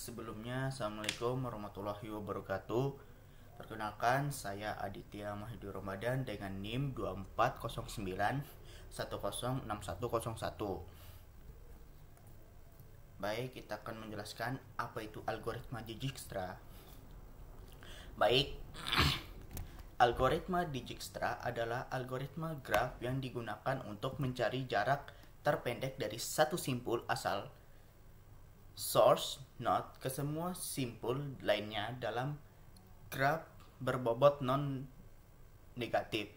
sebelumnya Assalamualaikum warahmatullahi wabarakatuh. Perkenalkan, saya Aditya Mahidur Ramadan dengan NIM 2409106101. Baik, kita akan menjelaskan apa itu algoritma Dijkstra. Baik, algoritma Dijkstra adalah algoritma graf yang digunakan untuk mencari jarak terpendek dari satu simpul asal source node ke semua simpul lainnya dalam graf berbobot non-negatif.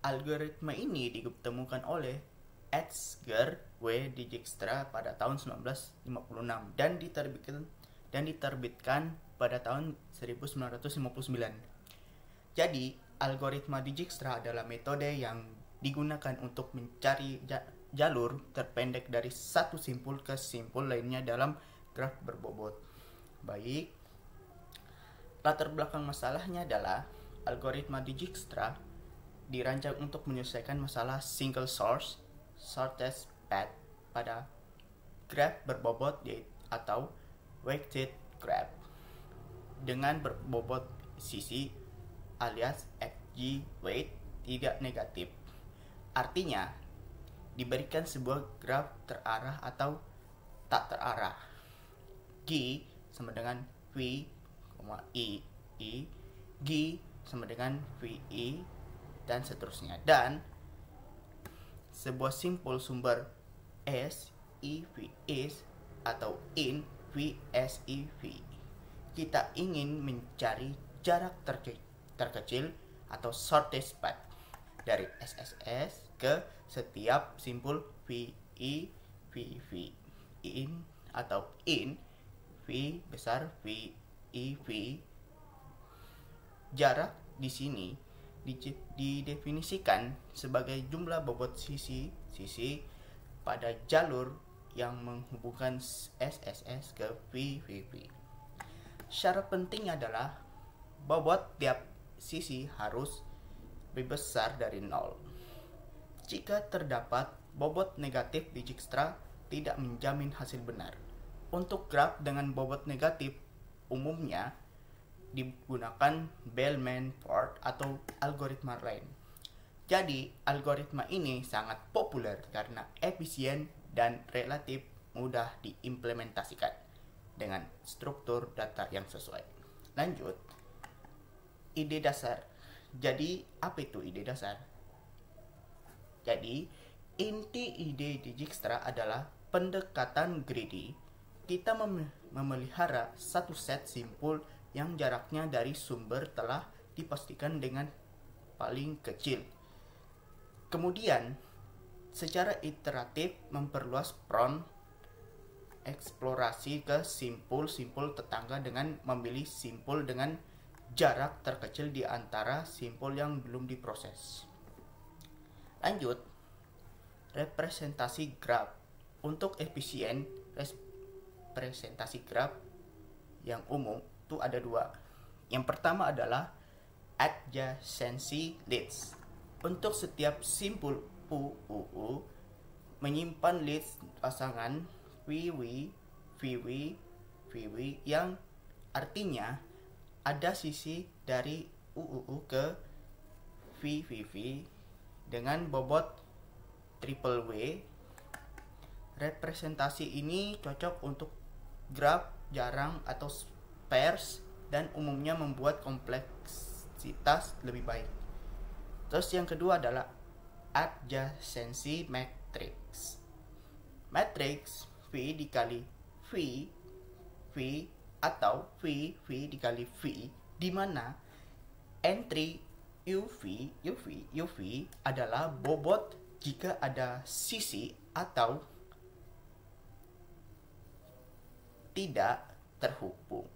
Algoritma ini ditemukan oleh Edgar W. Dijkstra pada tahun 1956 dan diterbitkan pada tahun 1959. Jadi, algoritma Dijkstra adalah metode yang digunakan untuk mencari jalur terpendek dari satu simpul ke simpul lainnya dalam graf berbobot. Baik, latar belakang masalahnya adalah algoritma Dijkstra dirancang untuk menyelesaikan masalah single source shortest path pada graf berbobot atau weighted graph dengan berbobot sisi alias xg weight tidak negatif. Artinya, diberikan sebuah graf terarah atau tak terarah. G sama dengan V, I, G sama dengan VI, dan seterusnya. Dan sebuah simpul sumber S, I, V, is atau in V, S, I, V. Kita ingin mencari jarak terkecil atau shortest path dari SSS ke setiap simpul VI, VV, in atau in V besar VI, V. Jarak di sini didefinisikan sebagai jumlah bobot sisi pada jalur yang menghubungkan SSS ke VVV. Syarat penting adalah bobot tiap sisi harus lebih besar dari 0. Jika terdapat bobot negatif Dijkstra tidak menjamin hasil benar. Untuk graf dengan bobot negatif umumnya digunakan Bellman-Ford atau algoritma lain. Jadi, algoritma ini sangat populer karena efisien dan relatif mudah diimplementasikan dengan struktur data yang sesuai. Lanjut, ide dasar. Jadi, apa itu ide dasar? Jadi, inti ide Dijkstra adalah pendekatan greedy. Kita memelihara satu set simpul yang jaraknya dari sumber telah dipastikan dengan paling kecil. Kemudian, secara iteratif memperluas front eksplorasi ke simpul-simpul tetangga dengan memilih simpul dengan jarak terkecil di antara simpul yang belum diproses. Lanjut, representasi graf. Untuk efisien, representasi graf yang umum itu ada dua. Yang pertama adalah adjacency leads. Untuk setiap simpul UUU menyimpan leads pasangan VW, VW, VW yang artinya ada sisi dari UUU ke VVV dengan bobot triple W. Representasi ini cocok untuk graf jarang atau pairs dan umumnya membuat kompleksitas lebih baik. Terus yang kedua adalah adjacency matrix. Matrix V dikali V, V atau V dikali V, di mana entry UV adalah bobot jika ada sisi atau tidak terhubung.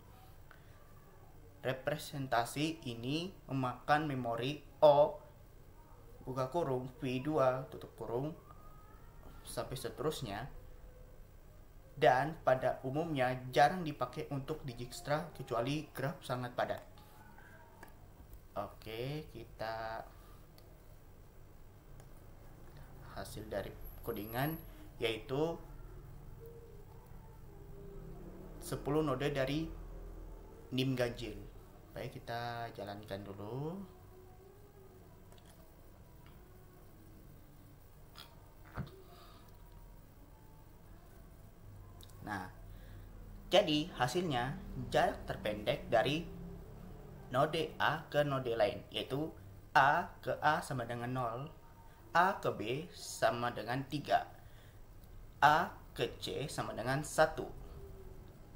Representasi ini memakan memori O buka kurung V2 tutup kurung sampai seterusnya, dan pada umumnya jarang dipakai untuk Dijkstra kecuali graf sangat padat. Oke, kita hasil dari codingan yaitu 10 node dari NIM ganjil. Baik, kita jalankan dulu. Nah, jadi hasilnya jarak terpendek dari node A ke node lain, yaitu A ke A sama dengan 0, A ke B sama dengan 3, A ke C sama dengan 1,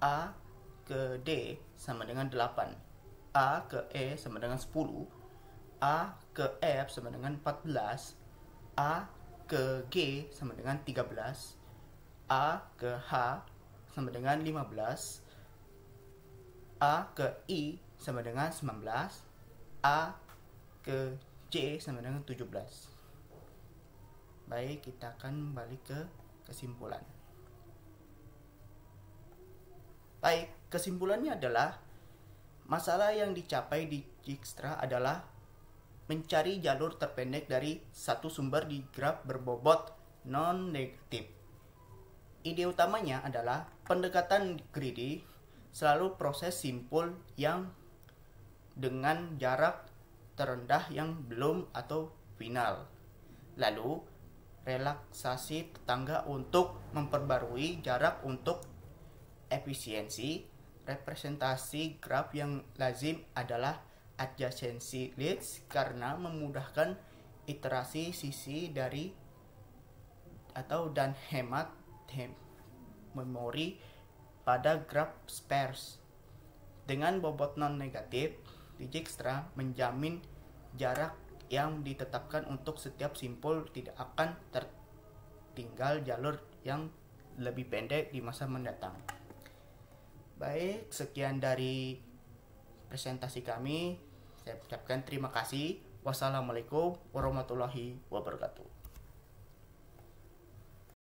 A ke D sama dengan 8, A ke E sama dengan 10, A ke F sama dengan 14, A ke G sama dengan 13, A ke H sama dengan 15, A ke I sama dengan 19, A ke J sama dengan 17. Baik, kita akan balik ke kesimpulan. Baik, kesimpulannya adalah masalah yang dicapai di Dijkstra adalah mencari jalur terpendek dari satu sumber di graf berbobot non-negatif. Ide utamanya adalah pendekatan greedy, selalu proses simpul yang dengan jarak terendah yang belum atau final. Lalu, relaksasi tetangga untuk memperbarui jarak untuk efisiensi. Representasi graf yang lazim adalah adjacency leads karena memudahkan iterasi sisi dari dan hemat memori pada graf sparse. Dengan bobot non-negatif, Dijkstra menjamin jarak yang ditetapkan untuk setiap simpul tidak akan tertinggal jalur yang lebih pendek di masa mendatang. Baik, sekian dari presentasi kami. Saya ucapkan terima kasih. Wassalamualaikum warahmatullahi wabarakatuh.